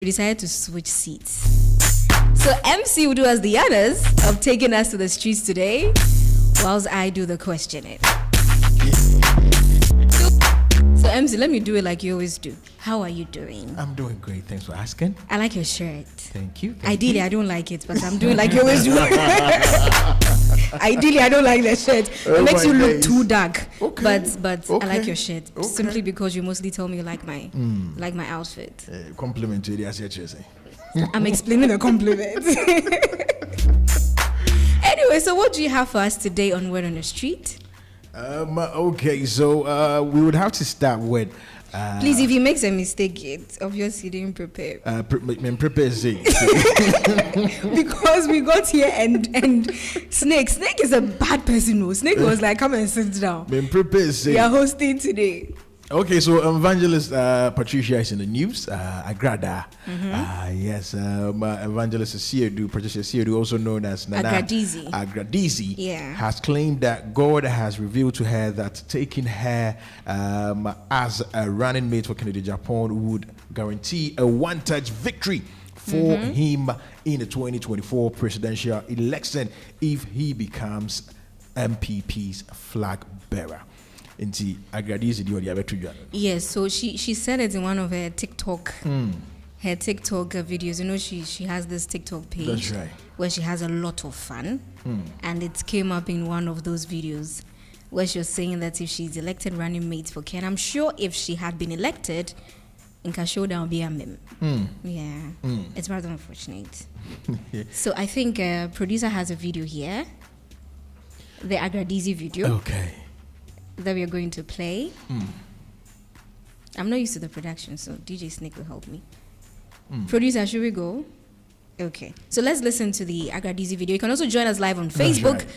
we decided to switch seats. So MC will do us the honors of taking us to the streets today, whilst I do the questioning. So MC, let me do it like you always do. How are you doing? I'm doing great. Thanks for asking. I like your shirt. Thank you. Ideally, I don't like it, but I'm doing like you always do. Ideally, I don't like the shirt. It makes you look too dark. Okay. But I like your shirt simply because you mostly tell me you like my outfit. Compliment to the I'm explaining a compliment. Anyway, so what do you have for us today on Word on the Street? Okay, so we would have to start with. Please, if he makes a mistake, it's obviously he didn't prepare. Prepare Because we got here and Snake is a bad person. No, Snake was like, come and sit down. We are hosting today. Okay, so Evangelist Patricia is in the news. Agrada. Yes, Evangelist Patricia Siedu, also known as Nana Agradizi, has claimed that God has revealed to her that taking her as a running mate for Kennedy Japan would guarantee a one-touch victory for him in the 2024 presidential election if he becomes MPP's flag bearer. Yes, so she said it in one of her TikTok videos. You know, she has this TikTok page. That's right. Where she has a lot of fun, and it came up in one of those videos where she was saying that if she's elected running mate for Ken, I'm sure if she had been elected, Inka showdown would be a meme. It's rather unfortunate. So I think producer has a video here, the Agradizi video. Okay. That we are going to play. I'm not used to the production, so DJ Snake will help me. Producer, should we go? Okay. So let's listen to the Agradizi video. You can also join us live on Facebook, right.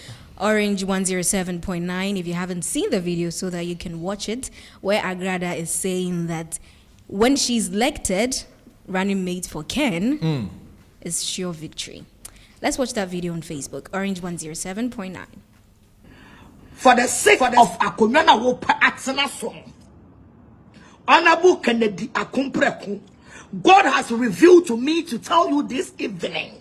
Orange 107.9, if you haven't seen the video, so that you can watch it, where Agrada is saying that when she's elected, running mate for Ken is sure victory. Let's watch that video on Facebook, Orange 107.9. For the sake of Akunana Wopa Atsana song, Honorable Kennedy Akumpreku, God has revealed to me to tell you this evening,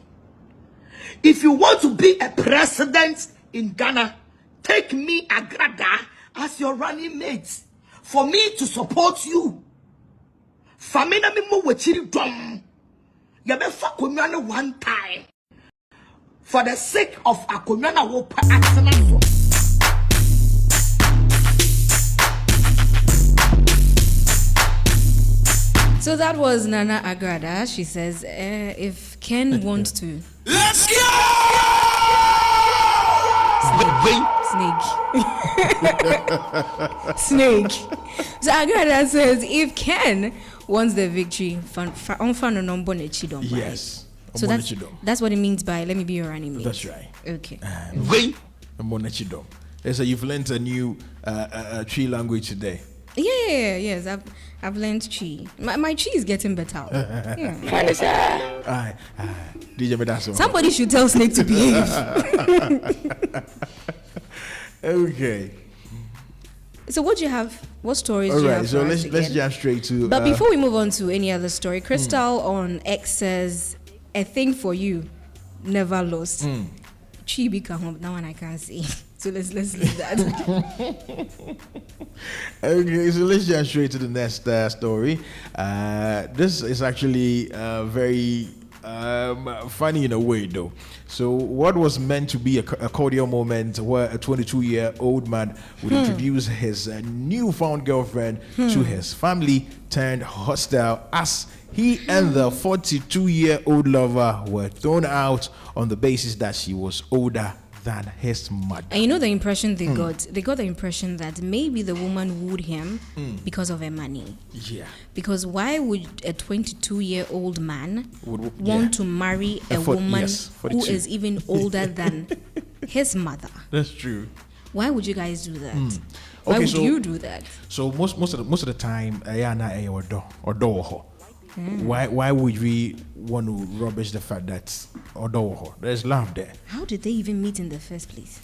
if you want to be a president in Ghana, take me, Agrada, as your running mate, for me to support you. Famina mimo wachiri dom, yabefa Akunana one time. For the sake of Akunana Wopa Atsana song. So that was Nana Agrada. She says, if Ken wants to... Let's go! Snake. So Agrada says, if Ken wants the victory, yes. So that's what it means by let me be your running mate. That's right. Okay. You've learned a new tree language today. Yes, I've learned Chi. My Chi is getting better. DJ Medaso. Somebody should tell Snake to behave. Okay. So what do you have? What stories do you have? So let's jump straight to. But before we move on to any other story, Crystal on X says, "A thing for you, never lost." Chi become home now, and I can't see. So let's leave that. Okay, so let's jump straight to the next story. This is actually very funny in a way, though. So what was meant to be a cordial moment where a 22-year-old man would introduce his newfound girlfriend to his family turned hostile as he and the 42-year-old lover were thrown out on the basis that she was older than his mother. And you know the impression they got? They got the impression that maybe the woman wooed him because of her money. Yeah. Because why would a 22-year-old man want to marry a woman who is even older than his mother? That's true. Why would you guys do that? Why would you do that? So most of the time, why would we want to rubbish the fact that there's love there? How did they even meet in the first place?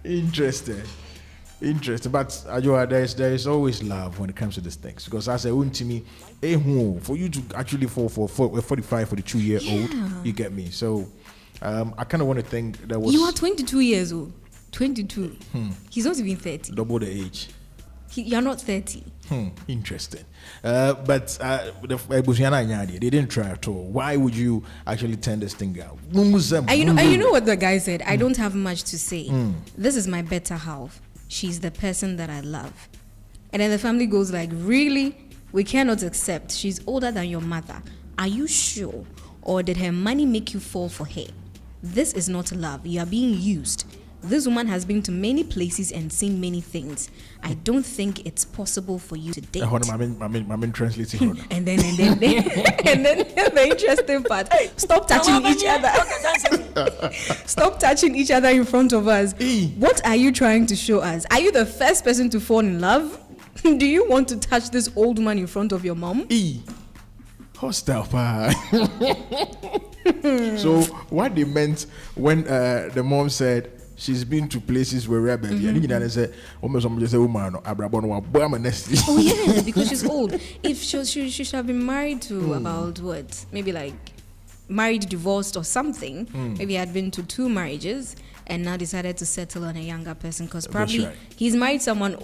Interesting. Interesting, but Ajoa, there is always love when it comes to these things, because as a to me, for you to actually fall for a 45, 42-year-old, you get me. So I kind of want to think that was. You are 22 years old. 22. He's not even 30. Double the age. You're not 30. Interesting. But they didn't try at all. Why would you actually turn this thing out? You know what the guy said? I don't have much to say. This is my better half. She's the person that I love. And then the family goes like, really? We cannot accept. She's older than your mother. Are you sure? Or did her money make you fall for her? This is not love. You are being used. This woman has been to many places and seen many things. I don't think it's possible for you to date. I'm translating. and then the interesting part. Stop touching each other. Stop touching each other in front of us. What are you trying to show us? Are you the first person to fall in love? Do you want to touch this old man in front of your mom? Hostile pa. So what they meant when the mom said she's been to places where we're baby, and then said, "Oh yeah, because she's old. If she should have been married to about what, maybe like married, divorced, or something. Maybe had been to 2 marriages and now decided to settle on a younger person, because probably she's married someone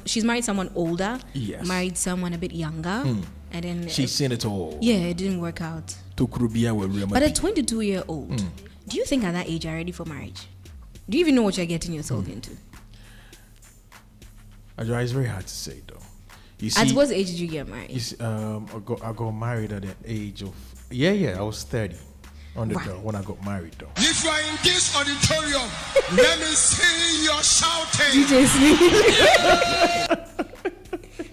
older, married someone a bit younger, and then she's seen it all. Yeah, it didn't work out. But a 22-year-old, do you think at that age you're ready for marriage? Do you even know what you're getting yourself into? It's very hard to say, though. You see, at what age did you get married? You see, I got married at the age of I was 30 on the door when I got married, though. If you are in this auditorium, let me see your shouting. DJ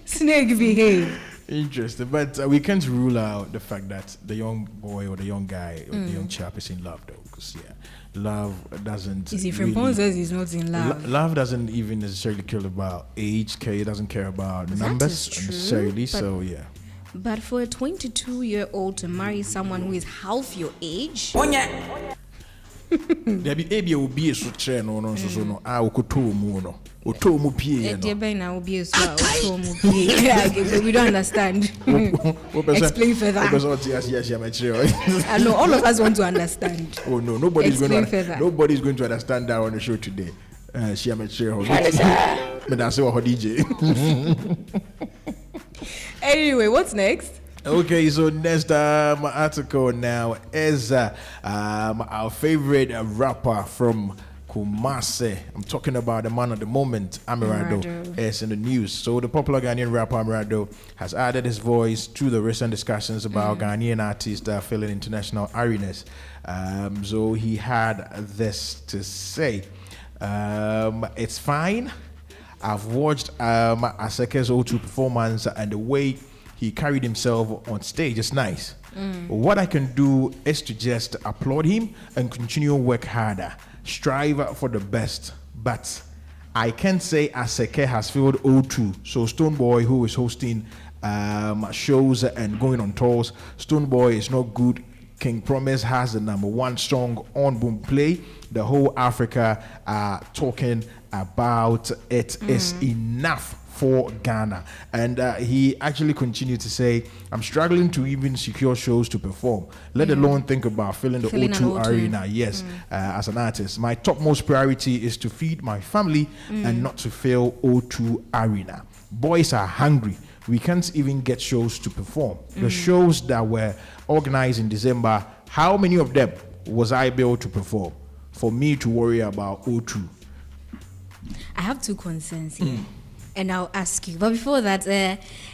Snake behave. Interesting, but we can't rule out the fact that the young boy or the young guy or the young chap is in love, though, because love doesn't. You see, Frimpong says he's not in love. Love doesn't even necessarily care about age. It doesn't care about numbers necessarily. So But for a 22-year-old to marry someone who is half your age. There be will be a sutre no so no okotomu no otomu pie no we don't understand. Explain further. I know all of us want to understand. Oh no, nobody's going to understand that on the show today. She am a chair. But that's what DJ. Anyway, what's next? Okay, so next article now is our favorite rapper from Kumasi. I'm talking about the man of the moment, Amirado, is in the news. So the popular Ghanaian rapper Amirado has added his voice to the recent discussions about Ghanaian artists filling international arenas. So he had this to say. It's fine. I've watched Aseke's O2 performance, and the way he carried himself on stage is nice. What I can do is to just applaud him and continue to work harder, strive for the best. But I can't say Aseke has filled O2. So Stonebwoy, who is hosting shows and going on tours, Stonebwoy is not good. King Promise has the #1 song on Boomplay. The whole Africa are talking about it. Is enough for Ghana. And he actually continued to say, I'm struggling to even secure shows to perform, let alone think about filling the O2 arena. Yes, as an artist, my topmost priority is to feed my family and not to fill O2 arena. Boys are hungry. We can't even get shows to perform. The shows that were organized in December, how many of them was I able to perform for me to worry about O2? I have 2 concerns here. And I'll ask you. But before that,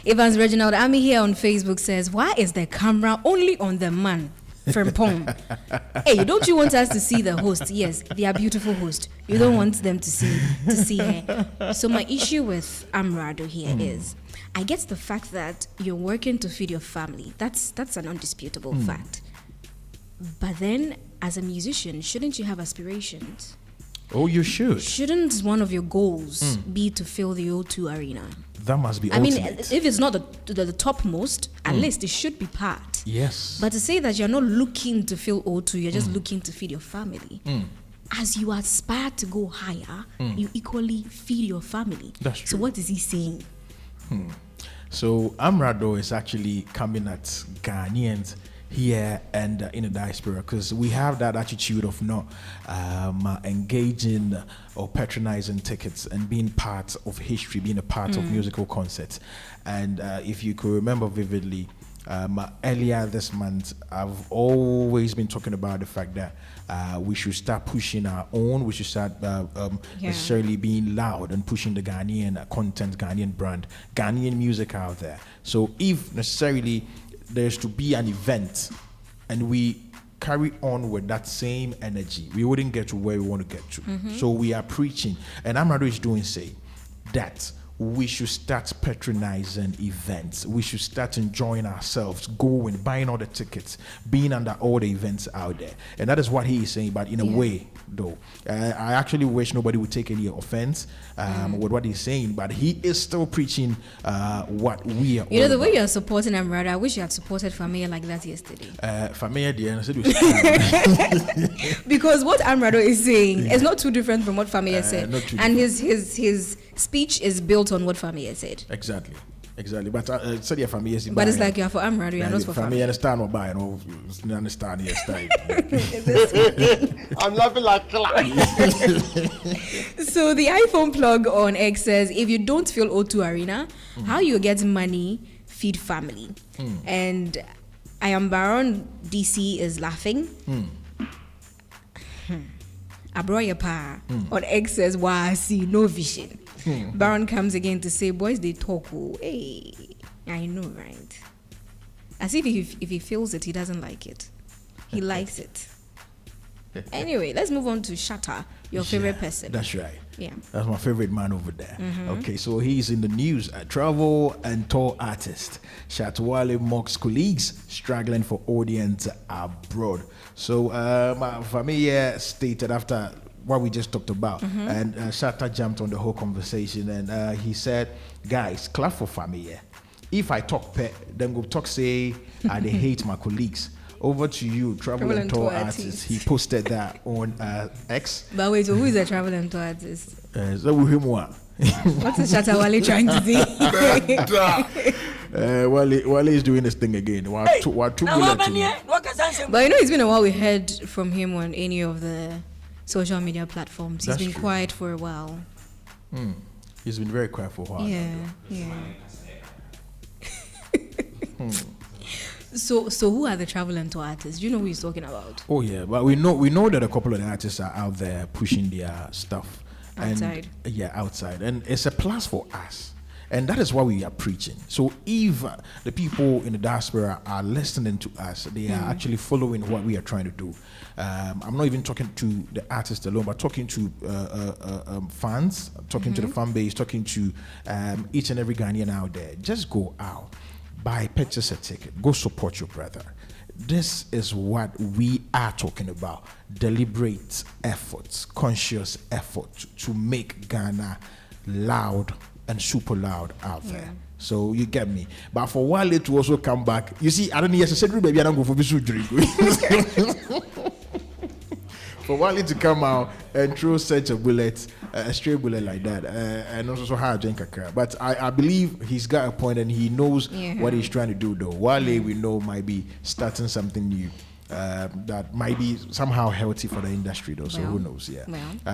Evans Reginald Ami here on Facebook says, why is the camera only on the man from Pong? Hey, don't you want us to see the host? Yes, they are beautiful host. You don't want them to see her. So my issue with Amrado here is, I get the fact that you're working to feed your family. That's an undisputable fact. But then, as a musician, shouldn't you have aspirations? Oh, you should. Shouldn't one of your goals be to fill the O2 arena? That must be ultimate. I mean, if it's not the topmost, at least it should be part. Yes. But to say that you're not looking to fill O2, you're just looking to feed your family. as you aspire to go higher, you equally feed your family. That's true. So what is he saying? So Amrado is actually coming at Ghanaians here and in the diaspora, because we have that attitude of not engaging or patronizing tickets and being part of history, being a part of musical concerts. And if you could remember vividly, earlier this month, I've always been talking about the fact that we should start pushing our own. We should start necessarily being loud and pushing the Ghanaian content, Ghanaian brand, Ghanaian music out there. So if necessarily there's to be an event and we carry on with that same energy, we wouldn't get to where we want to get to. So we are preaching, and Amrado is doing say that we should start patronizing events. We should start enjoying ourselves, going, buying all the tickets, being under all the events out there. And that is what he is saying, but in a way, though. I actually wish nobody would take any offense with what he's saying, but he is still preaching what we are. You know, the way you're supporting Amrado, I wish you had supported Famia like that yesterday. Famia, the answer was because what Amrado is saying is not too different from what Famia said. And his speech is built on what Famia said. Exactly. But said your family is. But it's like you're for Amrado, you're not for family. Understand what buy and understand your style. I'm laughing like So the iPhone plug on X says, if you don't feel O2 Arena, how you get money, feed family. And I am Baron DC is laughing. Abroyapa on X says, wow, I see no vision. Baron comes again to say, boys, they talk. Oh, hey, I know, right? As if he feels it, he doesn't like it. He likes it. Anyway, let's move on to Shatta, your favorite person. That's right. Yeah. That's my favorite man over there. Okay, so he's in the news. A travel and tour artist. Shatta Wale mocks colleagues struggling for audience abroad. So my familia stated after what we just talked about, and Shatta jumped on the whole conversation, and he said, guys, clap for familia. If I talk pet, then go talk say they hate my colleagues. Over to you, travel and tour artist. He posted that on X. But wait, so who is a travel and tour artist? So we him what? What is Shatta Wale trying to say? Wale is doing this thing again. But you know, it's been a while we heard from him on any of the social media platforms. He's been quiet for a while. He's been very quiet for a while. Yeah. So who are the travel and tour artists? Do you know who he's talking about? Oh yeah, but we know that a couple of the artists are out there pushing their stuff outside. Outside, and it's a plus for us, and that is what we are preaching. So if the people in the diaspora are listening to us, they are actually following what we are trying to do. I'm not even talking to the artists alone, but talking to fans, talking to the fan base, talking to each and every Ghanaian out there. Just go out. Purchase a ticket. Go support your brother. This is what we are talking about. Deliberate efforts, conscious effort to make Ghana loud and super loud out there. So you get me. But for Wale to also come back, you see, I don't need to say, baby, I don't go for this drink. For Wale to come out and throw such a bullet, a stray bullet like that, and also so hard drink a crap. But I believe he's got a point and he knows what he's trying to do, though. Wale, we know, might be starting something new that might be somehow healthy for the industry, though. So who knows?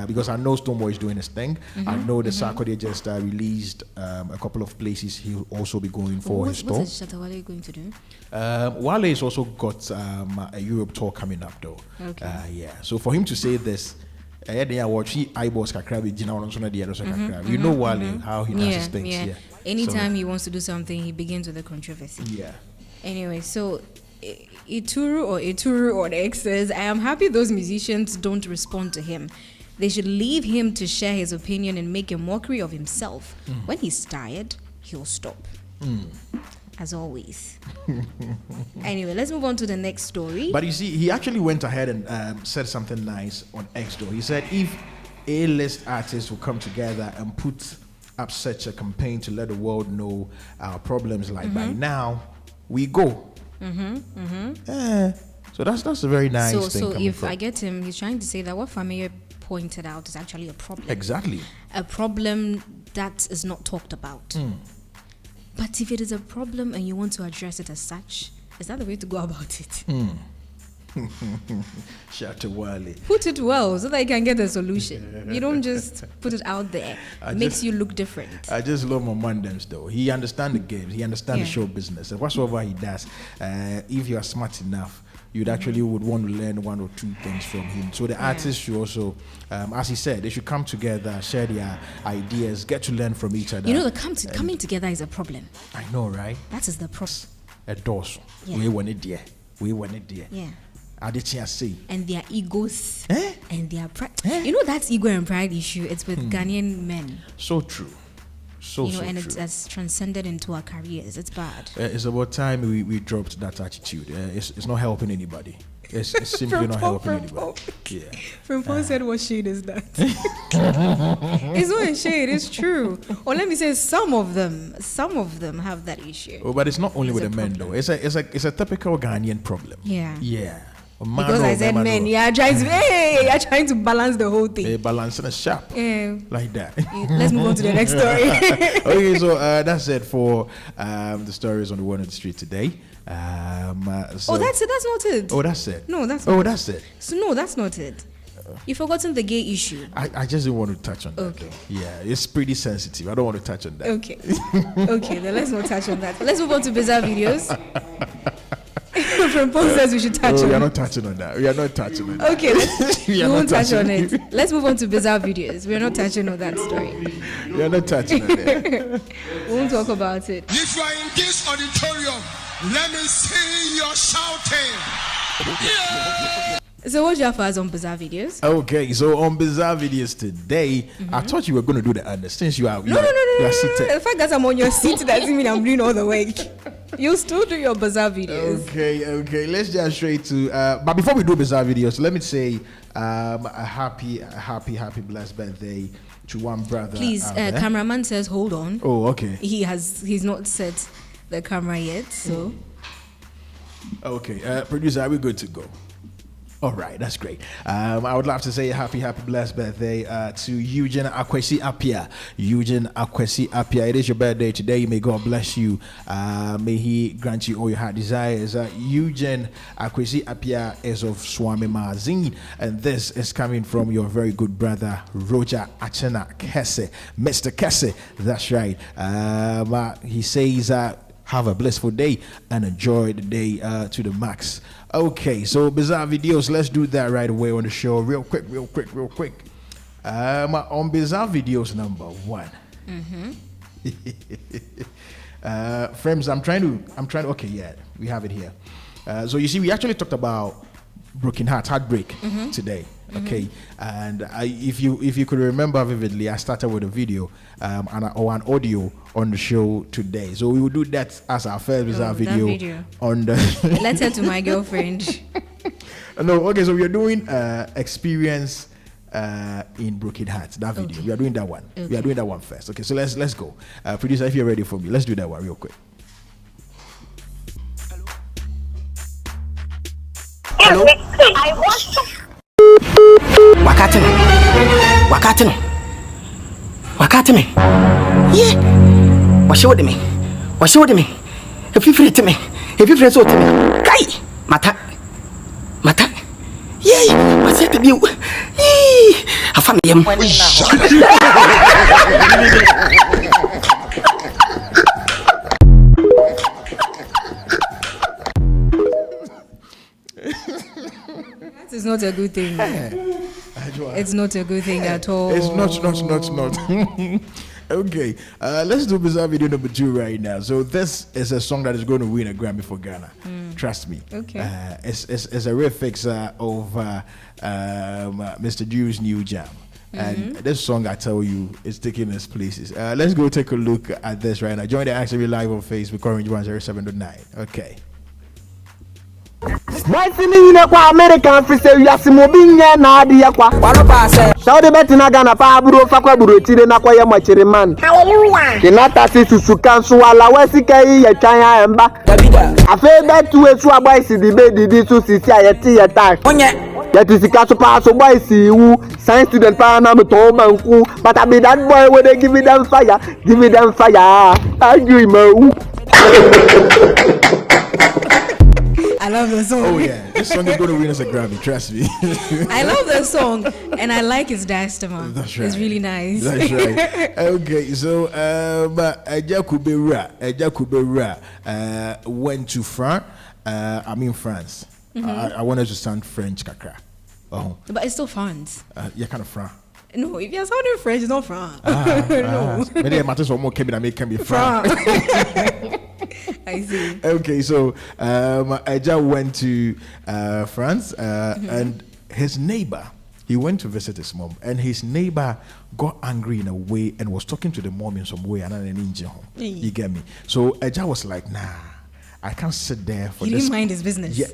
Because I know Stoneboy is doing his thing. I know the Sarkodie just released a couple of places he'll also be going for his tour. What is Shatta Wale going to do? Wale has also got a Europe tour coming up, though. Okay. So for him to say this, you know Wale, how he does his things. Anytime he wants to do something, he begins with a controversy. Anyway, so Ituru on X says, I am happy those musicians don't respond to him. They should leave him to share his opinion and make a mockery of himself. When he's tired, he'll stop. As always. Anyway, let's move on to the next story. But you see, he actually went ahead and said something nice on X, though. He said, if A-list artists will come together and put up such a campaign to let the world know our problems, like by now, we go. So that's a very nice thing. So if I get him, he's trying to say that what Family pointed out is actually a problem. Exactly. A problem that is not talked about. But if it is a problem and you want to address it as such, is that the way to go about it? Shatta Wale. Put it well so that you can get a solution. You don't just put it out there. It makes you look different. I just love my Mandams though. He understands the games. He understands the show business. And whatsoever he does, if you are smart enough, you'd actually would want to learn one or two things from him. So the artists should also, as he said, they should come together, share their ideas, get to learn from each other. You know, coming together is a problem. I know, right? That is the problem. A dorsal. We want it there. We want it there. Yeah. And their egos and their pride. Eh? You know, that's ego and pride issue. It's with Ghanaian men. So true. So and true. it's transcended into our careers. It's bad. It's about time we dropped that attitude. It's not helping anybody. It's simply not helping anybody. Yeah. Frimpong said, what shade is that? It's not a shade, it's true. Or let me say, some of them have that issue. Oh, but it's not only with the men though. It's a typical Ghanaian problem. Yeah. Because I said men, you're trying to balance the whole thing. Balancing a sharp. Like that. Let's move on to the next story. Okay, so that's it for the stories on the Word on the Street today. That's it. That's not it. Oh, that's it. No, that's not. Oh, that's it. So no, that's not it. You've forgotten the gay issue. I just didn't want to touch on that. Okay. Yeah, it's pretty sensitive. I don't want to touch on that. Okay. Okay, then let's not touch on that. Let's move on to bizarre videos. Frimpong says we should touch on it. We are not touching on that. We are not touching on that. Okay, we won't touch on it. Let's move on to bizarre videos. We are not touching on that story. We are not touching on that. We won't talk about it. If you are in this auditorium, let me see your shouting. Yeah. So what do you have for us on bizarre videos? Okay, so on bizarre videos today, I thought you were going to do the honors since you are. No. The fact that I'm on your seat doesn't mean I'm doing all the work. You still do your bizarre videos. Okay. Let's just straight to. But before we do bizarre videos, let me say a happy, blessed birthday to one brother. Please, cameraman says hold on. Oh, okay. He's not set the camera yet, so. Okay, producer, are we good to go? All right, that's great. I would love to say a happy, blessed birthday to Eugene Akwesi Appiah. Eugene Akwesi Appiah, it is your birthday today. May God bless you. May He grant you all your heart desires. Eugene Akwesi Appiah is of Swami Mazin, and this is coming from your very good brother, Roger Achena Kese. Mr. Kese, that's right. He says, have a blissful day and enjoy the day to the max. Okay, so bizarre videos, let's do that right away on the show. Real quick. On bizarre videos number 1. Friends, I'm trying to, okay, yeah, we have it here. So you see, we actually talked about broken heartbreak today. Okay, and if you could remember vividly, I started with a video or an audio on the show today. So we will do that as our first bizarre video on the letter to my girlfriend. No, okay, so we are doing experience in broken hearts. That video, we are doing that one. Okay. We are doing that one first. Okay, so let's go. Producer, if you're ready for me, let's do that one real quick. Hello. I want to. Wakatime. Yeah. What showed me? If you free to me. So to me. Kai. Mata. Yeah. What's it to you? I found him. That is not a good thing. It's not a good thing at all. It's not. Okay, let's do bizarre video number 2 right now. So this is a song that is going to win a Grammy for Ghana. Trust me. Okay. It's a remix of Mr. Drew's new jam. And this song, I tell you, is taking us places. Let's go take a look at this right now. Join the action live on Facebook, Orange 107.9. Okay. American free say you are smobinya na adi kwa walopa say Saudi betina Ghana pa aburo fa kwa buro tire na kwa yamachere man hallelujah kinata sisusu kanso wala wasika yi ya twan ya emba Davida afa betu esu agba isi di be didi so sisi ayete ya ta onye Get is the castle pass so boy see you science student pa na me to banku but I be that boy when they give me them fire argue me. I love the song. Oh yeah, this song is going to win us a Grammy, trust me. I love the song and I like his diastema. That's right. It's really nice. That's right. Okay, so Eja Kubera went to France. France. I wanted to sound French, kakra. Oh. But it's still France. Yeah, kind of France. No, if you're sounding French, it's not France. No. Maybe it matters what more can be France. I see. Okay, so Eja went to France and his neighbor, he went to visit his mom, and his neighbor got angry in a way and was talking to the mom in some way, and then you get me? So Eja was like, nah, I can't sit there for this. He didn't mind his business. Yeah,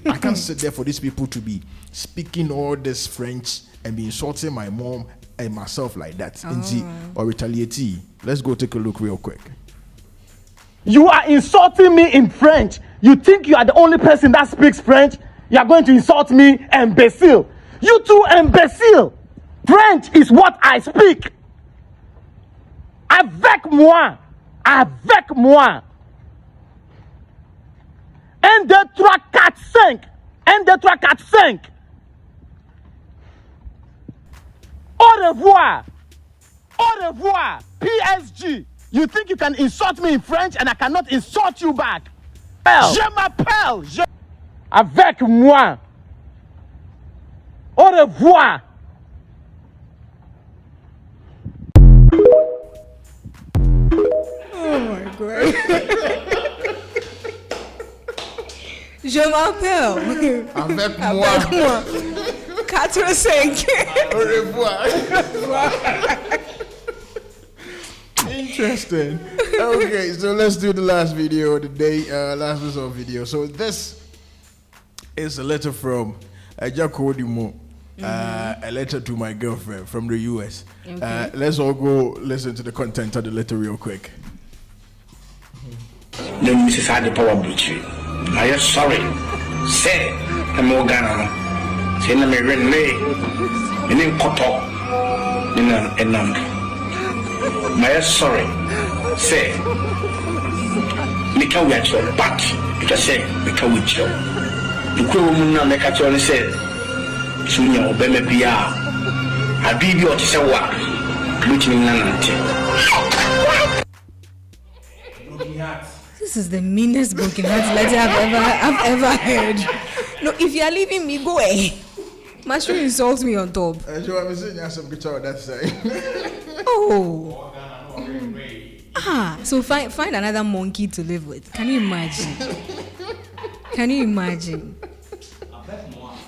I can't sit there for these people to be speaking all this French and be insulting my mom and myself like that. Or retaliate. Let's go take a look real quick. You are insulting me in French. You think you are the only person that speaks French? You are going to insult me, imbecile. You too, imbecile. French is what I speak. Avec moi. Avec moi. 1, 2, 3, 4, 5. 1, 2, 3, 4, 5. Au revoir. Au revoir. PSG. You think you can insult me in French and I cannot insult you back? Je m'appelle. Avec moi. Au revoir. Oh my God. Je m'appelle. Avec moi. 4, 5. Au revoir. Interesting. Okay, so let's do the last video of the day, last result video. So this is a letter from Eja Kodimo, a letter to my girlfriend from the US. Okay. Let's all go listen to the content of the letter real quick. No, Mrs. Adepowa Butchie. I am sorry. Say, I'm more Ghana. Say, I'm a relay. And then Koto. My sorry. Say, Mika we actually back. It was say, Mika we chill. The Kurumuna make actually say, Sunya Obeme Pia. I be your Tisawa. Which means none. This is the meanest broken heart letter I've ever heard. No, if you are leaving me, go away. Mushroom insults me on top. I'm saying you some guitar that side. Oh. So find another monkey to live with. Can you imagine? Can you imagine?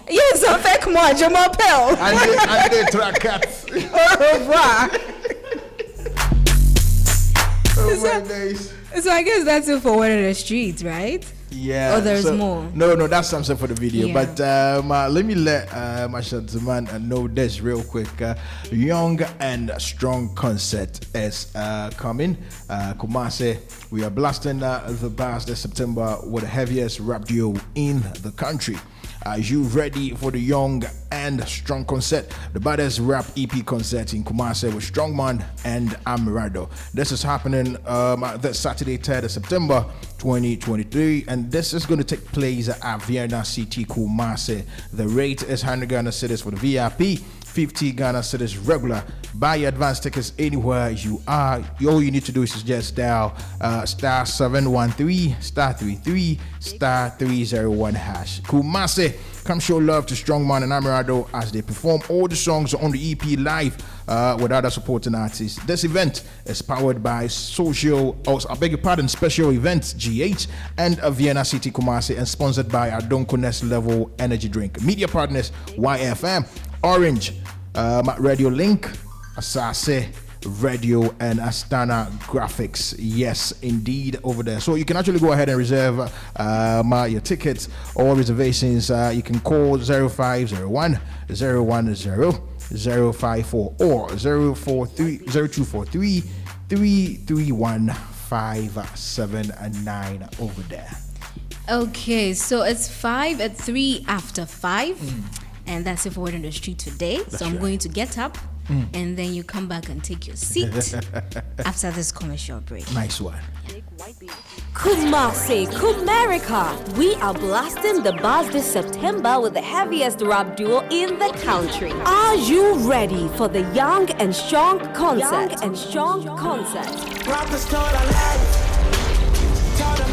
Yes, avec moi, je m'appelle. And they track cats. Au revoir. Oh my days. So I guess that's it for Word of the Streets, right? Yeah. Oh, there's more. No, that's something for the video. Yeah. But let me let my Shataman know this real quick. Young and Strong concert is coming. Kumasi, we are blasting the bars this September with the heaviest rap duo in the country. Are you ready for the Young and Strong concert? The baddest rap EP concert in Kumasi with Strongman and Amirado. This is happening this Saturday, 3rd of September 2023, and this is going to take place at Vienna City, Kumasi. The rate is 100 Ghana cedis for the VIP, 50 Ghana cedis regular. Buy your advance tickets anywhere you are. All you need to do is just dial star 713 star 33 star 301 hash. Kumasi, come show love to Strongman and Amirado as they perform all the songs on the EP live with other supporting artists. This event is powered by Special Events GH and Vienna City Kumasi, and sponsored by Adonkones Level Energy Drink. Media partners YFM, Orange, Radio Link, Asase Radio, and Astana Graphics. Yes, indeed, over there. So you can actually go ahead and reserve your tickets or reservations. You can call 0501 010 054 or 0243 331 579 over there. Okay, so it's 5 at 3 after 5. And that's if we're in the street today. So I'm going to get up and then you come back and take your seat after this commercial break. Nice one. Kumasi, Kumerica. We are blasting the bars this September with the heaviest rap duo in the country. Are you ready for the Young and Strong concert?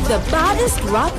The baddest rap